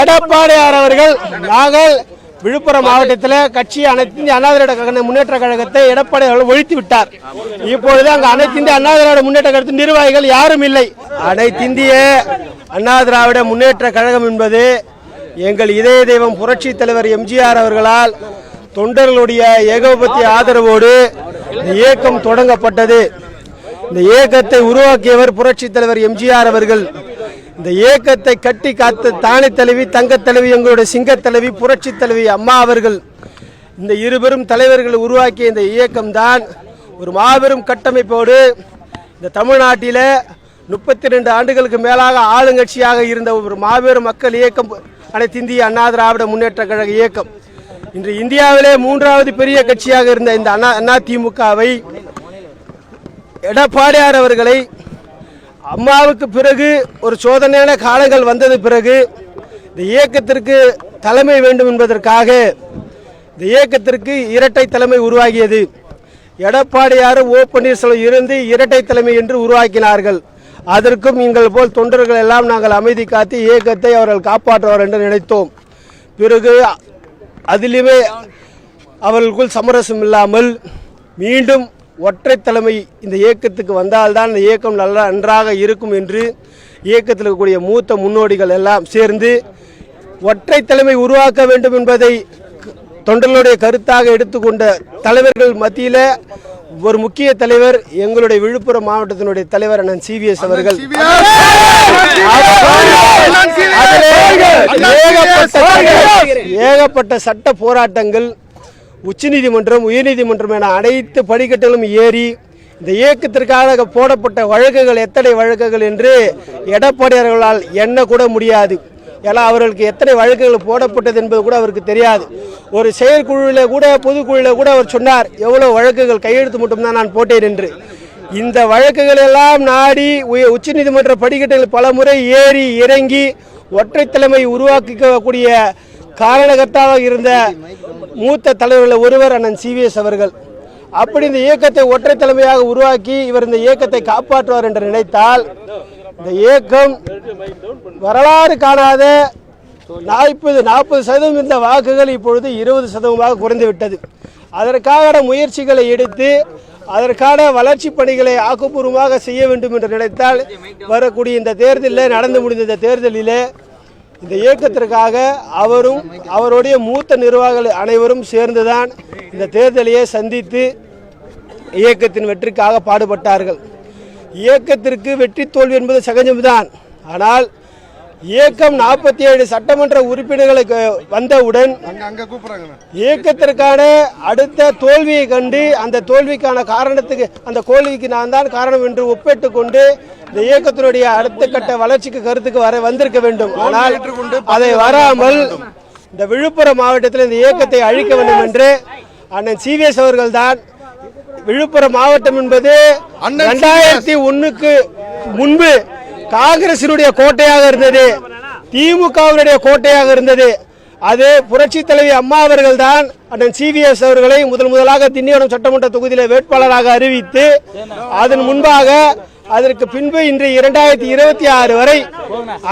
எடப்பாடியார் அவர்கள் நாங்கள் விழுப்புரம் மாவட்டத்தில் கட்சி அனைத்து இந்திய அண்ணா திராவிட முன்னேற்ற கழகத்தை எடப்பாடி அவர்கள் ஒழித்து விட்டார். இப்பொழுது அங்கு அனைத்து இந்திய அண்ணா திராவிட முன்னேற்ற கழகத்தின் நிர்வாகிகள் யாரும் இல்லை. அனைத்து இந்திய அண்ணா திராவிட முன்னேற்ற கழகம் என்பது எங்கள் இதய தெய்வம் புரட்சி தலைவர் எம்ஜிஆர் அவர்களால் தொண்டர்களுடைய ஏகோபத்திய ஆதரவோடு இந்த இயக்கம் தொடங்கப்பட்டது. இந்த இயக்கத்தை உருவாக்கியவர் புரட்சி தலைவர் எம்ஜிஆர் அவர்கள். இந்த இயக்கத்தை கட்டி காத்த தானே தலைவி தங்க தலைவி எங்களுடைய சிங்க தலைவி புரட்சி தலைவி அம்மா அவர்கள். இந்த இருபெரும் தலைவர்கள் உருவாக்கிய இந்த இயக்கம் தான் ஒரு மாபெரும் கட்டமைப்போடு இந்த தமிழ்நாட்டில் 32 ஆண்டுகளுக்கு மேலாக ஆளுங்கட்சியாக இருந்த ஒரு மாபெரும் மக்கள் இயக்கம் அனைத்து இந்திய அண்ணா திராவிட முன்னேற்ற கழக இயக்கம். இன்று இந்தியாவிலே 3வது பெரிய கட்சியாக இருந்த இந்த அதிமுகவை எடப்பாடியார் அவர்களை அம்மாவுக்கு பிறகு ஒரு சோதனையான காலங்கள் வந்தது பிறகு இந்த இயக்கத்திற்கு தலைமை வேண்டும் என்பதற்காக இந்த இயக்கத்திற்கு இரட்டை தலைமை உருவாகியது. எடப்பாடியார் ஓ பன்னீர்செல்வம் இருந்து இரட்டை தலைமை என்று உருவாக்கினார்கள். அதற்கும் எங்கள் போல் தொண்டர்கள் எல்லாம் நாங்கள் அமைதி காத்து இயக்கத்தை அவர்கள் காப்பாற்றுவார் என்று நினைத்தோம். பிறகு அதிலுமே அவர்களுக்குள் சமரசம் இல்லாமல் மீண்டும் ஒற்றை தலைமை இந்த இயக்கத்துக்கு வந்தால்தான் இந்த இயக்கம் நன்றாக இருக்கும் என்று இயக்கத்தில் இருக்கக்கூடிய மூத்த முன்னோடிகள் எல்லாம் சேர்ந்து ஒற்றை தலைமை உருவாக்க வேண்டும் என்பதை தொண்டர்களுடைய கருத்தாக எடுத்துக்கொண்ட தலைவர்கள் மத்தியில் ஒரு முக்கிய தலைவர் எங்களுடைய விழுப்புரம் மாவட்டத்தினுடைய தலைவர் அண்ணன் CVS அவர்கள். ஏகப்பட்ட சட்ட போராட்டங்கள் உச்சநீதிமன்றம் உயர்நீதிமன்றம் என அனைத்து படிக்கட்டுகளும் ஏறி இந்த இயக்கத்திற்காக போடப்பட்ட வழக்குகள் எத்தனை வழக்குகள் என்று எடப்பாடியார்களால் எண்ண கூட முடியாது. ஏன்னா அவர்களுக்கு எத்தனை வழக்குகள் போடப்பட்டது என்பது கூட அவருக்கு தெரியாது. ஒரு செயற்குழுவில் கூட பொதுக்குழுவில் கூட அவர் சொன்னார் எவ்வளோ வழக்குகள் கையெழுத்து மட்டும்தான் நான் போட்டேன் என்று. இந்த வழக்குகள் எல்லாம் நாடி உச்சநீதிமன்ற படிக்கட்டுகள் பல முறை ஏறி இறங்கி ஒற்றை தலைமை உருவாக்கக்கூடிய காரணகர்த்தாக இருந்த மூத்த தலைவர்கள் ஒருவர் அண்ணன் CVS அவர்கள். அப்படி இந்த இயக்கத்தை ஒற்றை தலைமையாக உருவாக்கி இவர் இந்த இயக்கத்தை காப்பாற்றுவார் என்று நினைத்தால் இந்த இயக்கம் வரலாறு காணாத 40% இருந்த வாக்குகள் இப்பொழுது 20% குறைந்துவிட்டது. அதற்கான முயற்சிகளை எடுத்து அதற்கான வளர்ச்சி பணிகளை ஆக்கப்பூர்வமாக செய்ய வேண்டும் என்று நினைத்தால் வரக்கூடிய இந்த தேர்தலில் நடந்து முடிந்த இந்த தேர்தலில் இந்த இயக்கத்திற்காக அவரும் அவருடைய மூத்த நிர்வாகிகள் அனைவரும் சேர்ந்துதான் இந்த தேர்தலையே சந்தித்து இயக்கத்தின் வெற்றிக்காக பாடுபட்டார்கள். இயக்கத்திற்கு வெற்றி தோல்வி என்பது சகஜம்தான். ஆனால் இயக்கம் 47 சட்டமன்ற உறுப்பினர்களை வந்தவுடன் இயக்கத்திற்கான அடுத்த தோல்வியை கண்டு அந்த தோல்விக்கான காரணத்துக்கு அந்த தோல்விக்கு நான் தான் காரணம் என்று ஒப்பிட்டு கொண்டு இந்த இயக்கத்தினுடைய அடுத்த கட்ட வளர்ச்சிக்கு கருத்துக்கு வந்திருக்க வேண்டும். ஆனால் அதை வராமல் இந்த விழுப்புரம் மாவட்டத்தில் இந்த இயக்கத்தை அழிக்க வேண்டும் என்று அண்ணன் CVS அவர்கள் தான். விழுப்புரம் மாவட்டம் என்பது 2001க்கு முன்பு காங்கிரசினுடைய கோட்டையாக இருந்தது, திமுகவினுடைய கோட்டையாக இருந்தது. அது புரட்சி தலைவி அம்மா அவர்கள் தான் அண்ணன் CVS அவர்களை முதலாக திண்டிவனம் சட்டமன்ற தொகுதியில் வேட்பாளராக அறிவித்து அதன் முன்பாக அதற்கு பின்பு இன்று 2026 வரை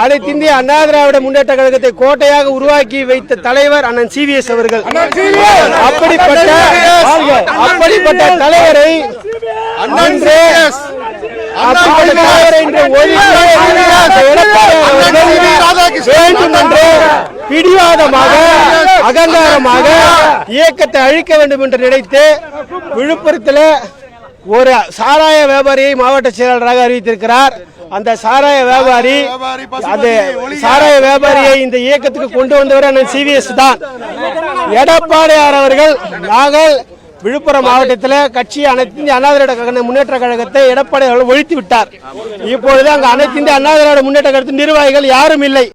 அனைத்து இந்திய அண்ணா திராவிட முன்னேற்ற கழகத்தை கோட்டையாக உருவாக்கி வைத்த தலைவர் அண்ணன் CVS அவர்கள். அப்படிப்பட்ட தலைவரை பிடிவாதமாக அகங்காரமாக இயக்கத்தை அழிக்க வேண்டும் என்று நினைத்து விழுப்புரத்தில் ஒரு சாராய வியாபாரியை மாவட்ட செயலாளராக அறிவித்திருக்கிறார். அந்த சாராய வியாபாரியை இந்த இயக்கத்துக்கு கொண்டு வந்தவர் அண்ணன் CVS தான். எடப்பாடியார் அவர்கள் நாங்கள் விழுப்புரம் மாவட்டத்தில் கட்சி அனைத்து இந்திய அண்ணா திராவிட முன்னேற்ற கழகத்தை எடப்பாடி அவர்கள் ஒழித்து விட்டார். இப்பொழுது அங்கு அனைத்து இந்திய அண்ணா திராவிட முன்னேற்ற கழகத்தின் நிர்வாகிகள் யாரும் இல்லை.